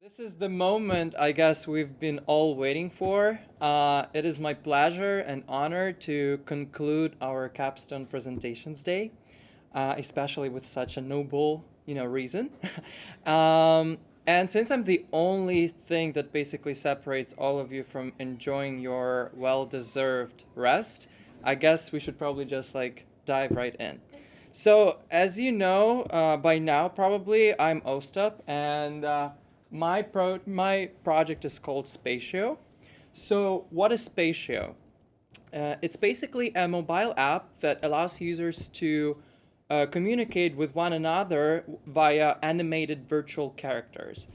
This is the moment I guess we've been all waiting for. It is my pleasure and honor to conclude our Capstone Presentations Day, especially with such a noble, reason. And since I'm the only thing that basically separates all of you from enjoying your well-deserved rest, I guess we should probably just dive right in. So, as you know, by now probably, I'm Ostap, and my project is called Spatio. So, what is Spatio? It's basically a mobile app that allows users to communicate with one another via animated virtual characters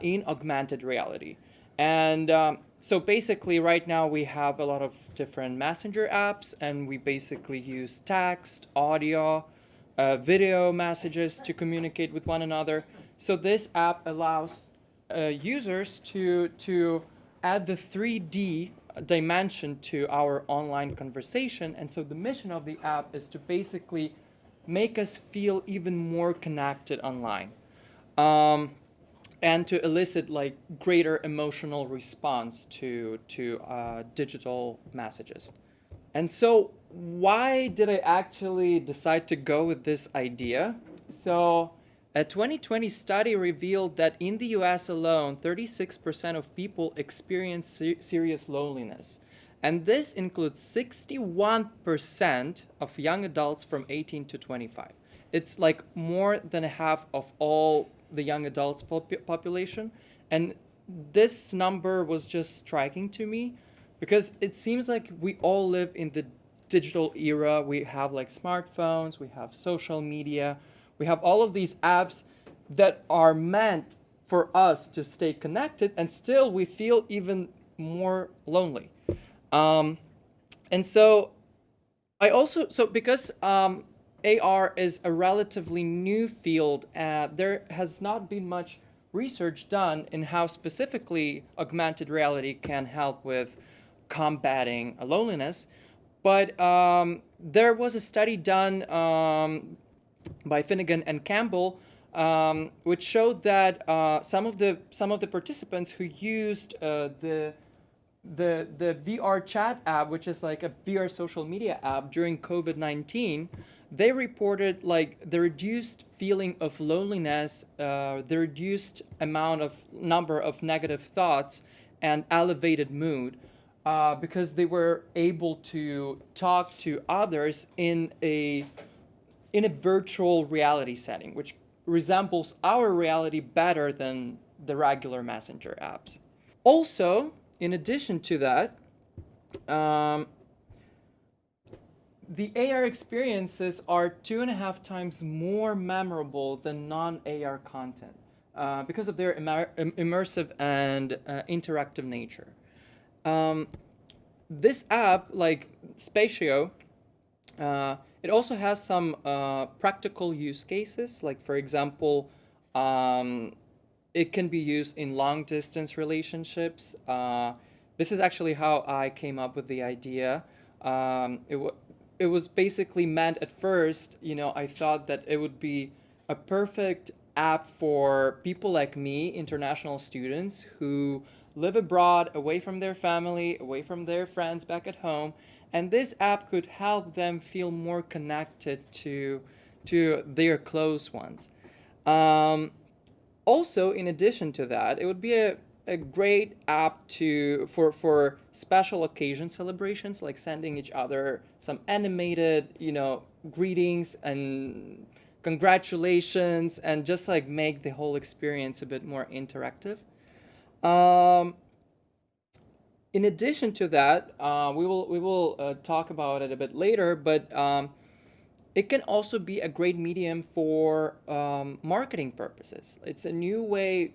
in augmented reality. And so basically, right now we have a lot of different messenger apps, and we basically use text, audio, video messages to communicate with one another. So this app allows users to add the 3D dimension to our online conversation. And so the mission of the app is to basically make us feel even more connected online, and to elicit greater emotional response to digital messages. And so why did I actually decide to go with this idea? So a 2020 study revealed that in the US alone, 36% of people experience serious loneliness. And this includes 61% of young adults from 18 to 25. It's more than half of all the young adults population. And this number was just striking to me because it seems like we all live in the digital era. We have smartphones, we have social media, we have all of these apps that are meant for us to stay connected, and still we feel even more lonely. And so because AR is a relatively new field, there has not been much research done in how specifically augmented reality can help with combating loneliness. But there was a study done by Finnegan and Campbell, which showed that some of the participants who used the VR chat app, which is like a VR social media app during COVID-19, they reported the reduced feeling of loneliness, the reduced number of negative thoughts, and elevated mood, because they were able to talk to others in a virtual reality setting, which resembles our reality better than the regular messenger apps. Also, in addition to that, the AR experiences are 2.5 times more memorable than non-AR content because of their immersive and interactive nature. This app, like Spatio, it also has some practical use cases, for example, it can be used in long-distance relationships. This is actually how I came up with the idea. It was basically meant at first, I thought that it would be a perfect app for people like me, international students who live abroad, away from their family, away from their friends back at home. And this app could help them feel more connected to their close ones. Also, in addition to that, it would be a great app for special occasion celebrations, like sending each other some animated, greetings and congratulations, and just make the whole experience a bit more interactive. In addition to that, we will talk about it a bit later, but it can also be a great medium for marketing purposes. It's a new way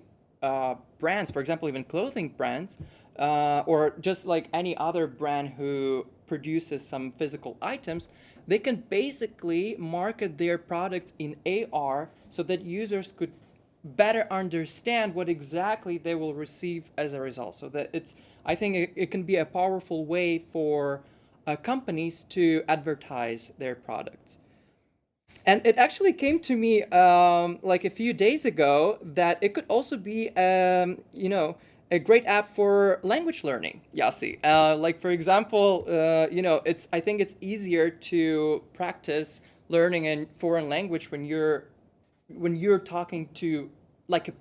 brands, for example, even clothing brands, or just any other brand who produces some physical items, they can basically market their products in AR so that users could better understand what exactly they will receive as a result. So that I think it can be a powerful way for companies to advertise their products. And it actually came to me like a few days ago that it could also be, a great app for language learning, Yasi. Like for example, I think it's easier to practice learning a foreign language when you're talking to like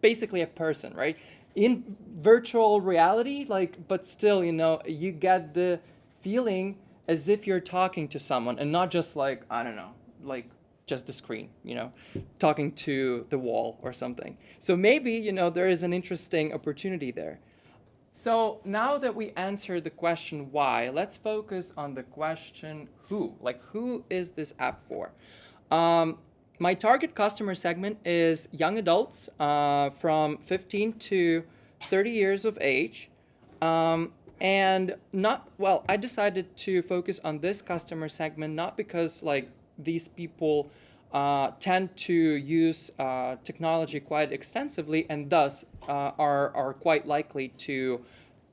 basically a person, right? In virtual reality, like, but still, you get the feeling as if you're talking to someone and not just like, I don't know, like just the screen, talking to the wall or something. So maybe, there is an interesting opportunity there. So now that we answered the question why, let's focus on the question who. Like, who is this app for? My target customer segment is young adults from 15 to 30 years of age. And I decided to focus on this customer segment not because like these people tend to use technology quite extensively and thus are quite likely to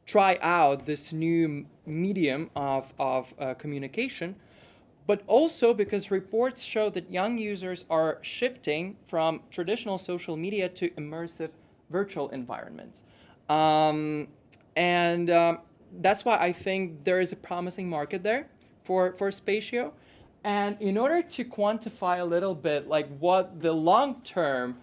try out this new medium of communication, but also because reports show that young users are shifting from traditional social media to immersive virtual environments. And that's why I think there is a promising market there for Spatio. And in order to quantify a little bit like what the long-term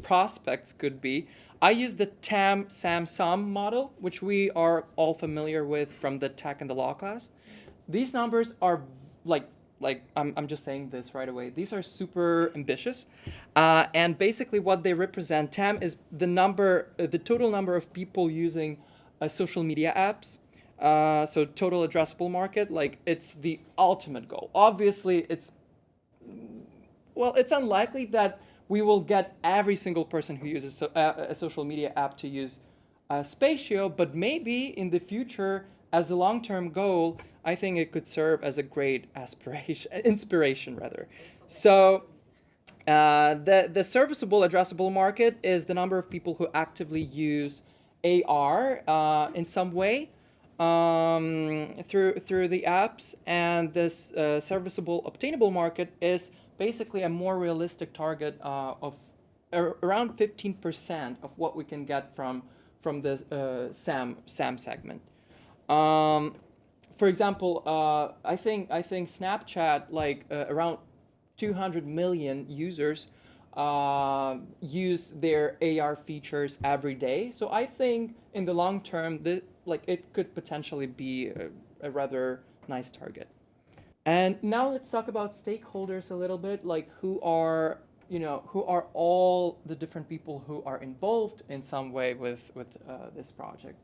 prospects could be, I use the TAM SAM SUM model, which we are all familiar with from the tech and the law class. These numbers are I'm just saying this right away. These are super ambitious, and basically what they represent. TAM is the total number of people using social media apps. So total addressable market, like it's the ultimate goal. Obviously, it's unlikely that we will get every single person who uses a social media app to use Spatio, but maybe in the future, as a long-term goal, I think it could serve as a great inspiration rather. So the serviceable addressable market is the number of people who actively use AR in some way through the apps, and this serviceable obtainable market is basically a more realistic target of around 15% of what we can get from the SAM segment. For example, I think Snapchat, like around 200 million users use their AR features every day. So I think in the long term, it could potentially be a rather nice target. And now let's talk about stakeholders a little bit, like who are all the different people who are involved in some way with this project.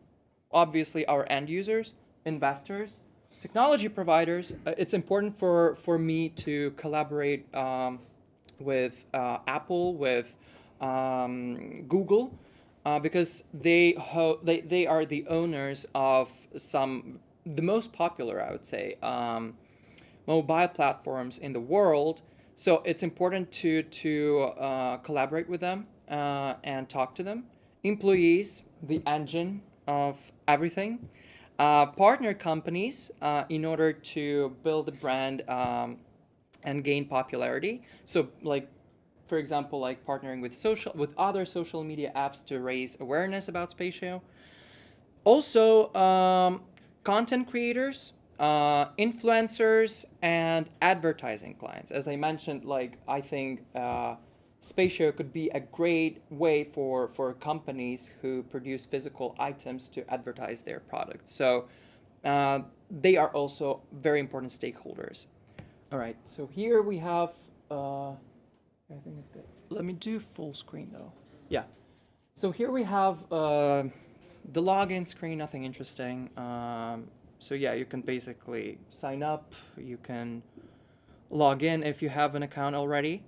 Obviously, our end users, investors, technology providers. It's important for me to collaborate with Apple, with Google, because they are the owners of the most popular, I would say, mobile platforms in the world. So it's important to collaborate with them and talk to them. Employees, the engine of everything. Partner companies in order to build a brand and gain popularity. So for example, like partnering with other social media apps to raise awareness about Spatio. Also, content creators, influencers, and advertising clients. As I mentioned, I think Spatio could be a great way for companies who produce physical items to advertise their products. So they are also very important stakeholders. All right, so here we have, I think it's good. Let me do full screen though. Yeah. So here we have the login screen, nothing interesting. So yeah, you can basically sign up. You can log in if you have an account already.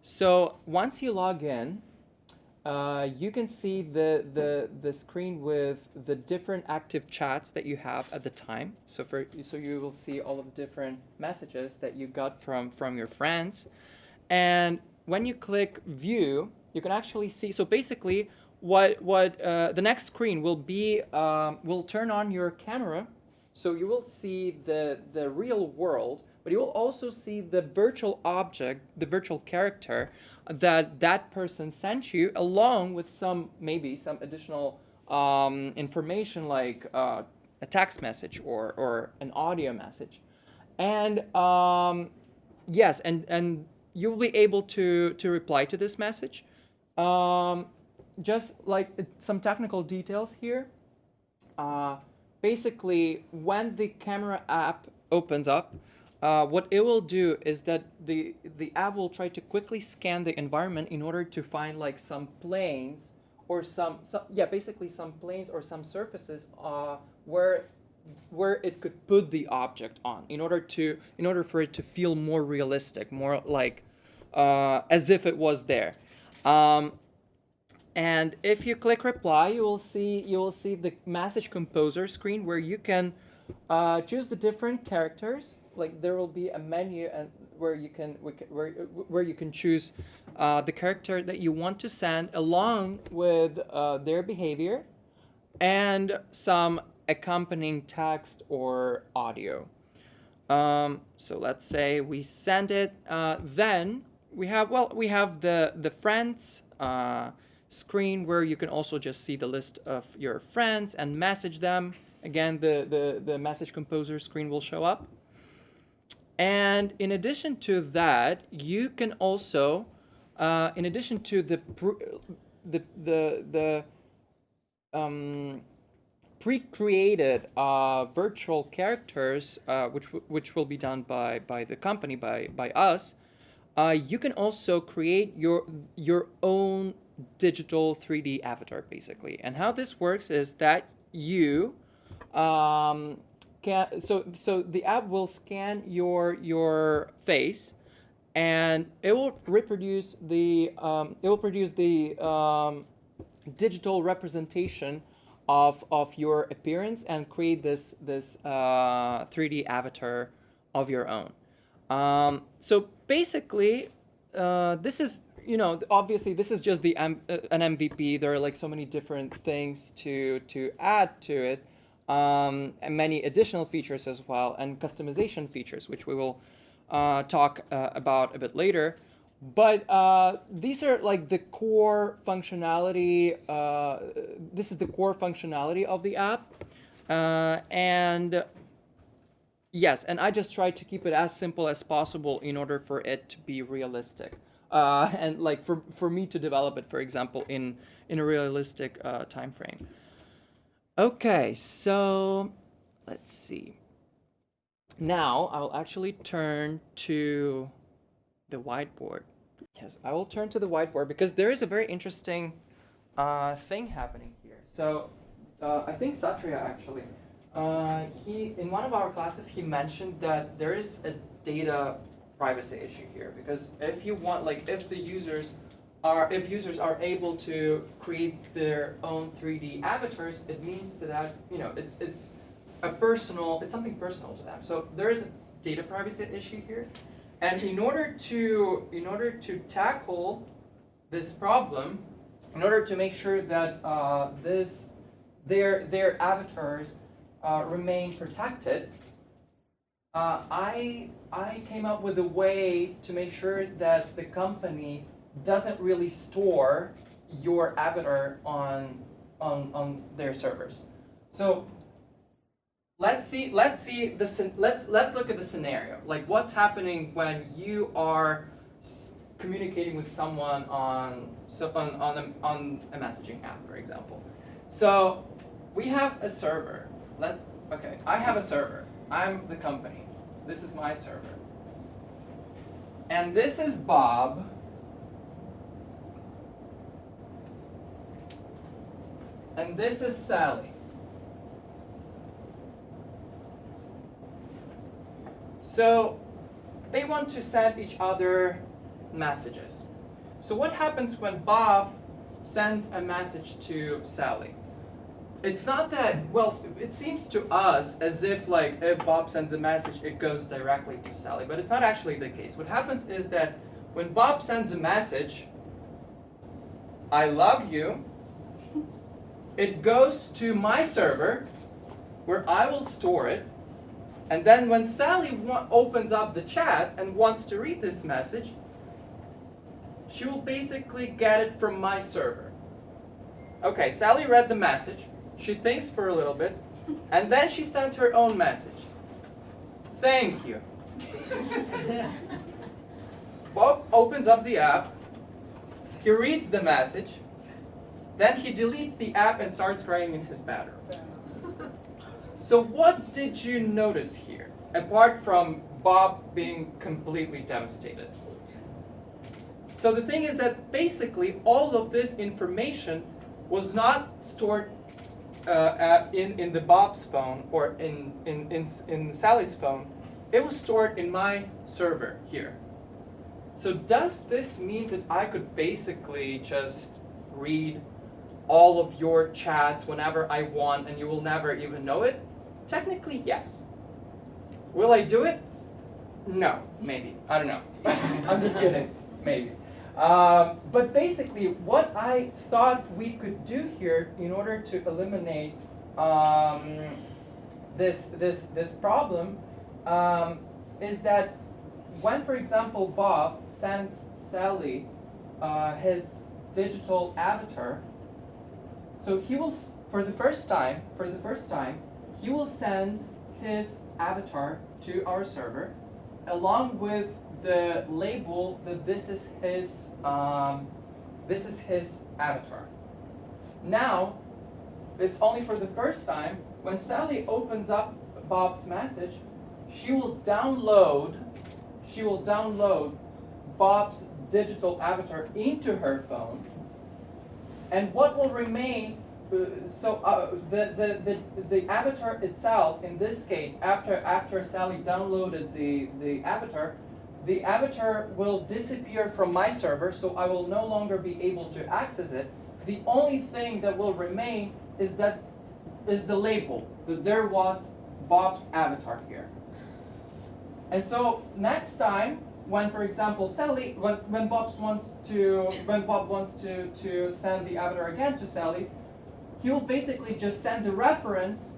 So once you log in, you can see the screen with the different active chats that you have at the time. So you will see all of the different messages that you got from your friends. And when you click view, you can actually see. So basically, what the next screen will be will turn on your camera, so you will see the real world, but you will also see the virtual object, the virtual character that that person sent you, along with maybe some additional information like a text message or an audio message. And yes, and you'll be able to reply to this message. Just like some technical details here. Basically, when the camera app opens up, what it will do is that the app will try to quickly scan the environment in order to find like some planes or basically some planes or some surfaces where it could put the object on in order for it to feel more realistic, more like as if it was there. And if you click reply, you will see the message composer screen where you can choose the different characters. Like there will be a menu and where you can choose the character that you want to send along with their behavior and some accompanying text or audio. So let's say we send it. Then we have the friends screen where you can also just see the list of your friends and message them. Again, the message composer screen will show up. And in addition to that, you can also, in addition to the pre-created virtual characters, which will be done by the company, by us, you can also create your own digital 3D avatar, basically. And how this works is that you so the app will scan your face, and it will reproduce the digital representation of your appearance and create this 3D avatar of your own. So basically, this is, obviously this is just an MVP. There are like so many different things to add to it, and many additional features as well, and customization features, which we will talk about a bit later. But these are like the core functionality. This is the core functionality of the app, and yes, and I just tried to keep it as simple as possible in order for it to be realistic, and like for me to develop it, for example, in a realistic time frame. Okay, so let's see. Now I'll actually turn to the whiteboard. Yes, I will turn to the whiteboard because there is a very interesting thing happening here. So I think Satria actually, he in one of our classes he mentioned that there is a data privacy issue here, because if you want, like, if users are able to create their own 3D avatars, it means that it's something personal to them. So there is a data privacy issue here. And in order to tackle this problem, in order to make sure that their avatars remain protected, I came up with a way to make sure that the company doesn't really store your avatar on their servers. So let's look at the scenario. Like, what's happening when you are communicating with someone on a messaging app, for example. So we have a server. I have a server. I'm the company. This is my server. And this is Bob. And this is Sally. So they want to send each other messages. So what happens when Bob sends a message to Sally? It's not that, well, it seems to us as if, like, if Bob sends a message, it goes directly to Sally, but it's not actually the case. What happens is that when Bob sends a message, I love you, it goes to my server, where I will store it, And then when Sally opens up the chat and wants to read this message, she will basically get it from my server. Okay, Sally read the message. She thinks for a little bit, and then she sends her own message. Thank you. Bob opens up the app. He reads the message. Then he deletes the app and starts crying in his bedroom. So what did you notice here, apart from Bob being completely devastated? So the thing is that basically all of this information was not stored in the Bob's phone or in Sally's phone. It was stored in my server here. So does this mean that I could basically just read all of your chats whenever I want and you will never even know it? Technically, yes. Will I do it? No, maybe. I don't know. I'm just kidding. Maybe. But basically, what I thought we could do here in order to eliminate this problem is that when, for example, Bob sends Sally his digital avatar, so he will, for the first time, he will send his avatar to our server, along with the label that this is his avatar. Now, it's only for the first time. When Sally opens up Bob's message, she will download Bob's digital avatar into her phone, and what will remain. The avatar itself, in this case, after Sally downloaded the avatar will disappear from my server, so I will no longer be able to access it. The only thing that will remain is the label that there was Bob's avatar here. And so next time, when, for example, Sally, when Bob wants to send the avatar again to Sally, he will basically just send the reference,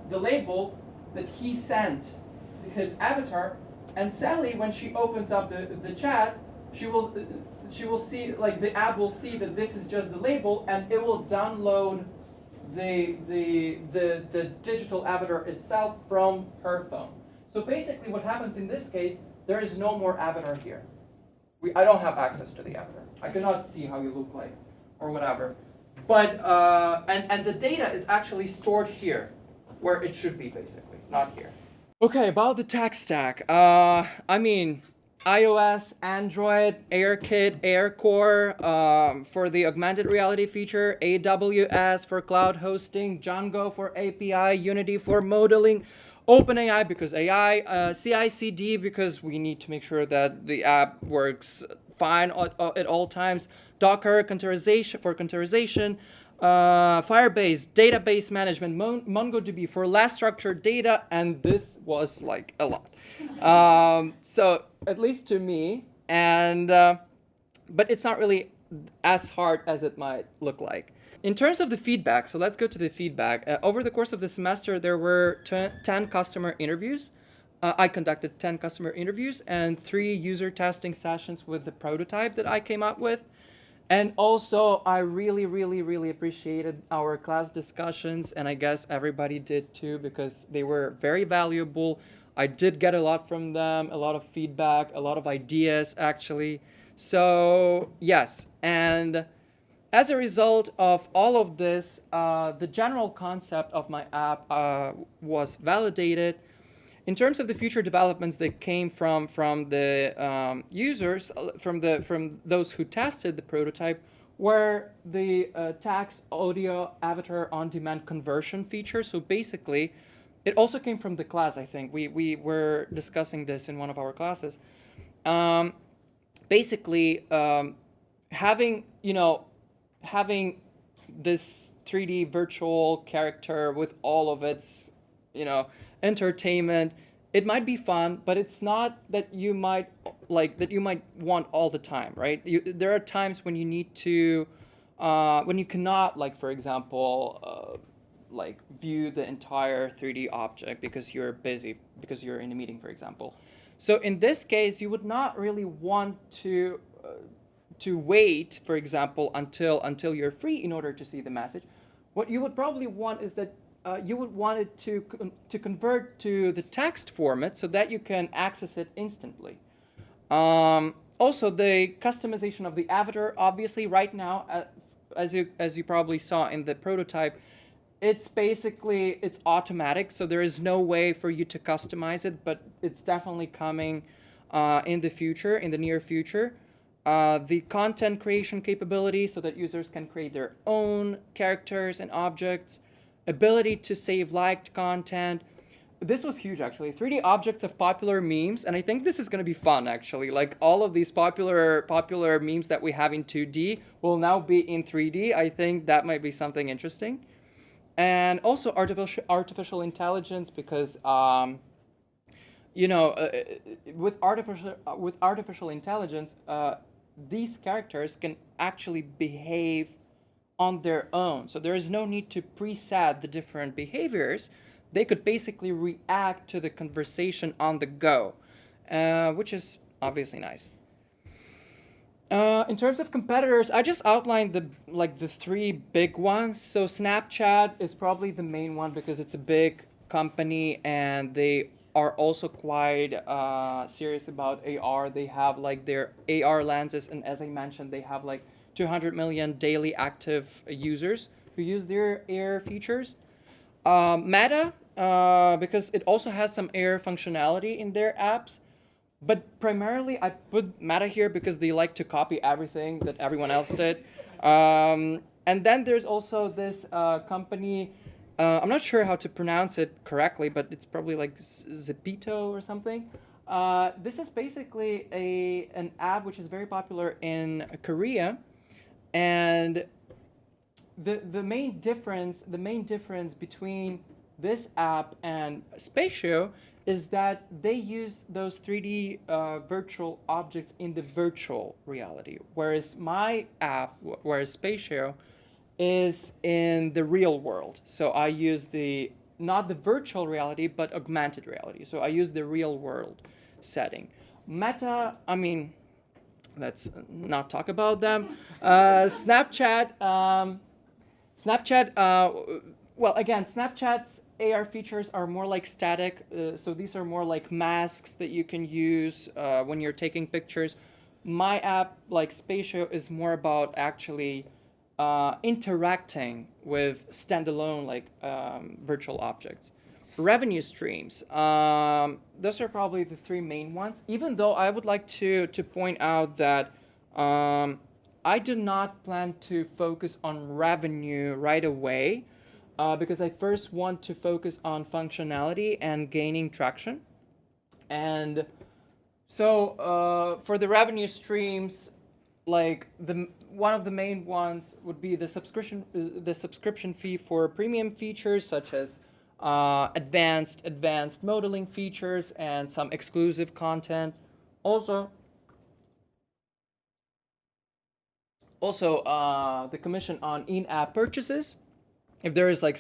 the label that he sent his avatar, and Sally, when she opens up the chat, she will see, like, the app will see that this is just the label, and it will download the digital avatar itself from her phone. So basically, what happens in this case, there is no more avatar here. I don't have access to the avatar. I cannot see how you look like, or whatever. But and the data is actually stored here, where it should be, basically, not here. Okay, about the tech stack. I mean, iOS, Android, AirKit, AirCore for the augmented reality feature, AWS for cloud hosting, Django for API, Unity for modeling, OpenAI because AI, CI/CD because we need to make sure that the app works fine at all times, Docker for containerization, Firebase, database management, MongoDB for less structured data, and this was like a lot. So at least to me, and but it's not really as hard as it might look like. In terms of the feedback, so let's go to the feedback. Over the course of the semester, there were 10 customer interviews. I conducted 10 customer interviews and 3 user testing sessions with the prototype that I came up with. And also, I really, really, really appreciated our class discussions, and I guess everybody did too, because they were very valuable. I did get a lot from them, a lot of feedback, a lot of ideas, actually. So, yes, and as a result of all of this, the general concept of my app was validated. In terms of the future developments that came from the users, from those who tested the prototype, were the text audio avatar on-demand conversion feature. So basically, it also came from the class, I think. We were discussing this in one of our classes. Basically, having this 3D virtual character with all of its, entertainment, it might be fun, but it's not that you might want all the time, right? There are times when you need to, when you cannot, like, for example, like view the entire 3D object because you're busy, because you're in a meeting, for example. So in this case, you would not really want to wait, for example, until you're free in order to see the message. What you would probably want is that you would want it to convert to the text format so that you can access it instantly. Also, the customization of the avatar, obviously, right now, as you probably saw in the prototype, it's automatic, so there is no way for you to customize it, but it's definitely coming in the near future. The content creation capability, so that users can create their own characters and objects, ability to save liked content. This was huge, actually. 3D objects of popular memes, and I think this is going to be fun, actually. Like, all of these popular memes that we have in 2D will now be in 3D. I think that might be something interesting. And also artificial intelligence, because with artificial intelligence, these characters can actually behave on their own. So there is no need to preset the different behaviors. They could basically react to the conversation on the go, which is obviously nice. In terms of competitors, I just outlined the three big ones. So Snapchat is probably the main one because it's a big company and they are also quite serious about AR. They have like their AR lenses, and as I mentioned, they have like 200 million daily active users who use their AR features. Meta, because it also has some AR functionality in their apps. But primarily, I put Meta here because they like to copy everything that everyone else did. And then there's also this company, I'm not sure how to pronounce it correctly, but it's probably like Spatio or something. This is basically an app which is very popular in Korea. And the main difference between this app and Spatio is that they use those 3D virtual objects in the virtual reality, whereas my app, whereas Spatio, is in the real world. So I use not the virtual reality, but augmented reality. So I use the real world setting. Meta, I mean, let's not talk about them. Snapchat, well, again, Snapchat's AR features are more like static, so these are more like masks that you can use when you're taking pictures. My app, like Spatio, is more about actually interacting with standalone virtual objects. Revenue streams, those are probably the three main ones, even though I would like to point out that I do not plan to focus on revenue right away. Because I first want to focus on functionality and gaining traction. And so for the revenue streams, like one of the main ones would be the subscription fee for premium features such as advanced modeling features and some exclusive content. Also the commission on in-app purchases. If there is like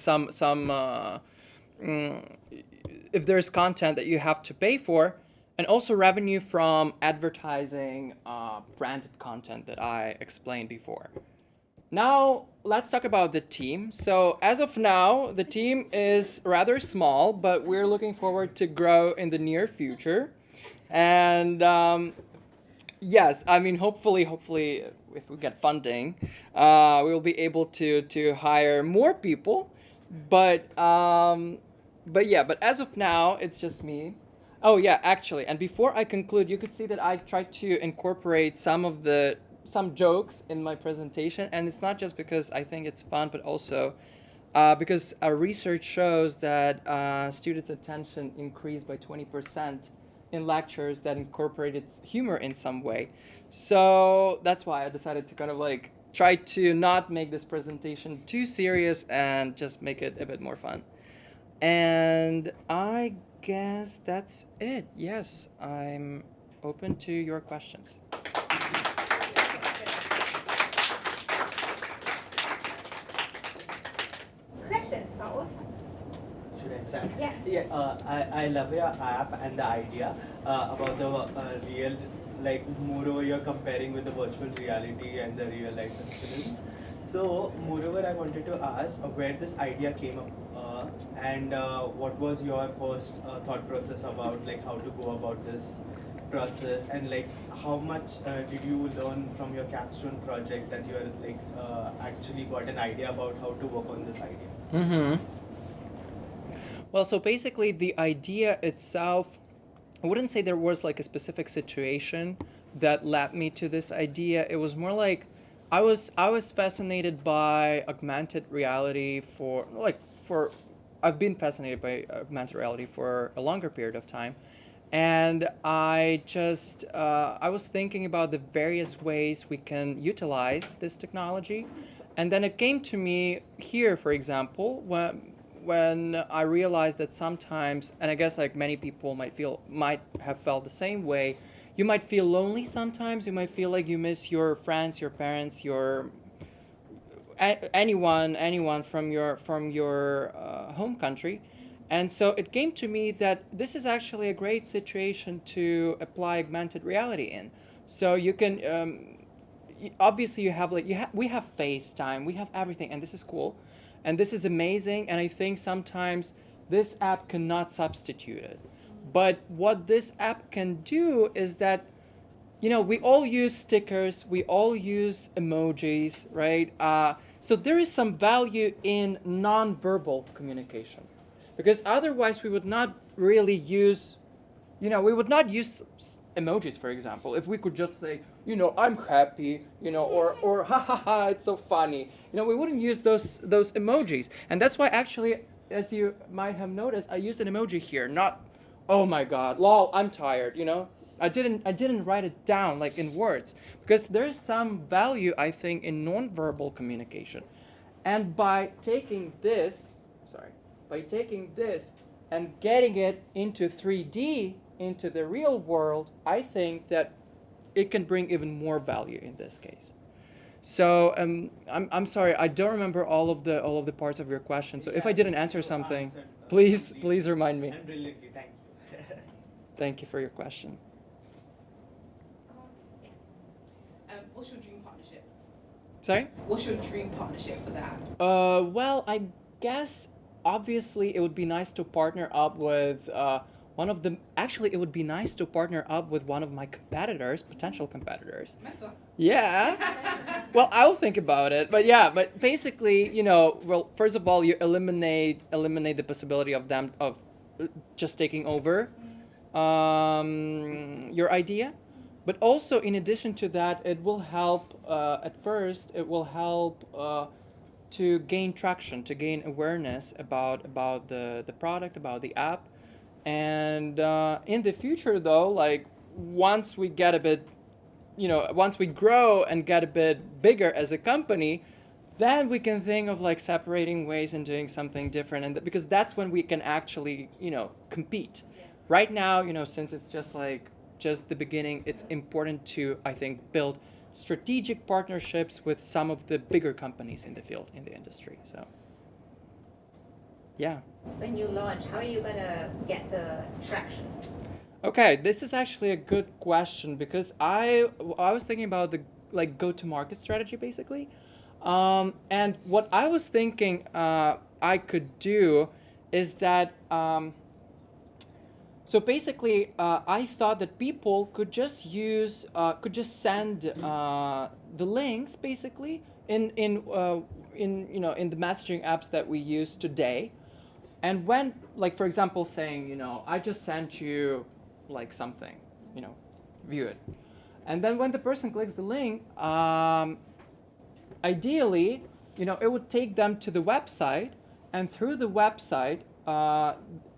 if there's content that you have to pay for, and also revenue from advertising branded content that I explained before. Now let's talk about the team. So as of now, the team is rather small, but we're looking forward to grow in the near future. And yes, I mean, hopefully, if we get funding, we'll be able to hire more people. But as of now, it's just me. Oh yeah, actually, and before I conclude, you could see that I tried to incorporate some jokes in my presentation, and it's not just because I think it's fun, but also because our research shows that students' attention increased by 20% in lectures that incorporated humor in some way. So that's why I decided to kind of like try to not make this presentation too serious and just make it a bit more fun. And I guess that's it. Yes, I'm open to your questions. Questions? Should I start? Yes. Yeah, I love your app and the idea about the real, like, moreover, you're comparing with the virtual reality and the real life incidents. So, moreover, I wanted to ask where this idea came up and what was your first thought process about, like, how to go about this process, and like how much did you learn from your capstone project that you are like actually got an idea about how to work on this idea? Mm-hmm. Well, so basically the idea itself, I wouldn't say there was like a specific situation that led me to this idea. It was more like I was fascinated by augmented reality for I've been fascinated by augmented reality for a longer period of time. And I was thinking about the various ways we can utilize this technology. And then it came to me here, for example, when I realized that sometimes, and I guess like many people might have felt the same way, you might feel lonely sometimes. You might feel like you miss your friends, your parents, anyone from your home country. And so it came to me that this is actually a great situation to apply augmented reality in. So you can obviously we have FaceTime, we have everything, and this is cool, and this is amazing. And I think sometimes this app cannot substitute it. But what this app can do is that, we all use stickers, we all use emojis, right? So there is some value in non-verbal communication, because otherwise we would not really use, we would not use emojis, for example, if we could just say, I'm happy, or ha ha ha, it's so funny. We wouldn't use those emojis. And that's why actually, as you might have noticed, I used an emoji here, not, oh my God, lol, I'm tired, I didn't write it down like in words, because there's some value, I think, in nonverbal communication. And by taking this and getting it into 3D, into the real world, I think that it can bring even more value in this case. So I'm sorry, I don't remember all of the parts of your question. So if I didn't answer something, please remind me. And brilliantly, thank you. Thank you for your question. What's your dream partnership? Sorry? What's your dream partnership for that? Well, I guess obviously it would be nice to partner up with it would be nice to partner up with one of my potential competitors. Meta. Yeah. Well, I'll think about it. But basically, well, first of all, you eliminate the possibility of them of just taking over your idea. But also, in addition to that, it will help, it will help to gain traction, to gain awareness about the product, about the app. And in the future, though, like once we get a bit, once we grow and get a bit bigger as a company, then we can think of like separating ways and doing something different. And because that's when we can actually, compete. Right now, since it's just the beginning, it's important to, I think, build strategic partnerships with some of the bigger companies in the field, in the industry. So, yeah. When you launch, how are you gonna get the traction? Okay, this is actually a good question, because I was thinking about the go-to-market strategy basically, and what I was thinking I could do is that. So basically, I thought that people could just send the links basically in the messaging apps that we use today, and when, like, for example, saying, I just sent you like something, view it, and then when the person clicks the link, ideally, it would take them to the website, and through the website,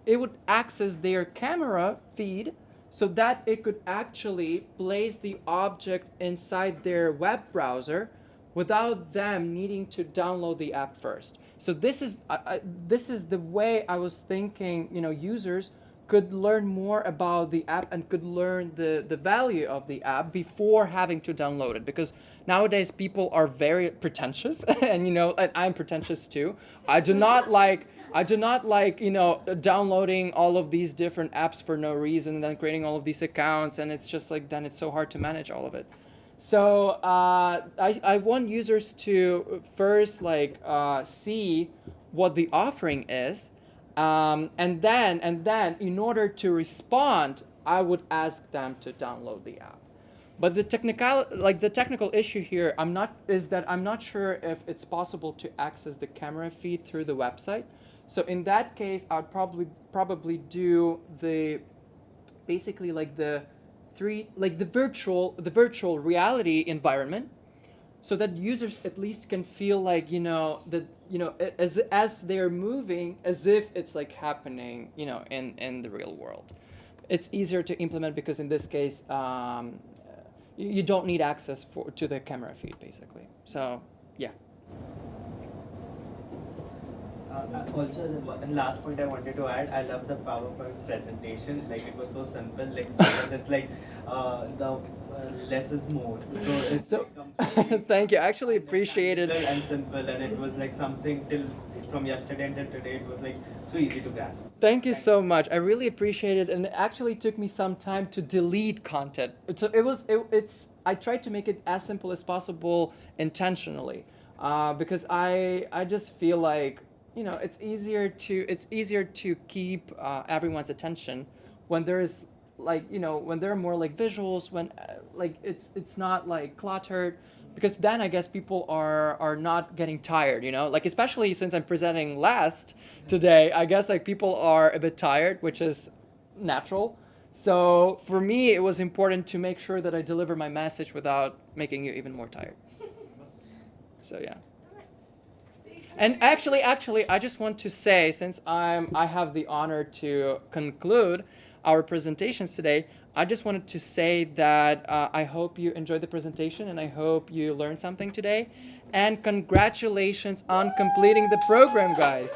it would access their camera feed so that it could actually place the object inside their web browser without them needing to download the app first. So this is the way I was thinking, users could learn more about the app and could learn the value of the app before having to download it. Because nowadays people are very pretentious, and and I'm pretentious too. I do not like downloading all of these different apps for no reason, and then creating all of these accounts, and it's just like then it's so hard to manage all of it. So I want users to first see what the offering is, and then in order to respond, I would ask them to download the app. But the technical issue here, I'm not sure if it's possible to access the camera feed through the website. So in that case, I would probably do the basically the virtual reality environment, so that users at least can feel as they're moving, as if it's like happening in the real world. It's easier to implement because in this case you don't need access to the camera feed basically. So yeah. Also, the last point I wanted to add, I love the PowerPoint presentation. Like, it was so simple. Like, sometimes it's like the less is more. So it's So like completely thank you. I actually appreciate it. and simple, and it was like something from yesterday until today. It was like so easy to grasp. Thank you so much. I really appreciate it, and it actually took me some time to delete content. So I tried to make it as simple as possible intentionally, because I just feel like it's easier to keep everyone's attention when there's when there are more visuals, when it's not cluttered, because then I guess people are not getting tired, especially since I'm presenting last today. I guess people are a bit tired, which is natural. So for me, it was important to make sure that I deliver my message without making you even more tired. So yeah. And actually, I just want to say, since I have the honor to conclude our presentations today, I just wanted to say that I hope you enjoyed the presentation, and I hope you learned something today. And congratulations on completing the program, guys.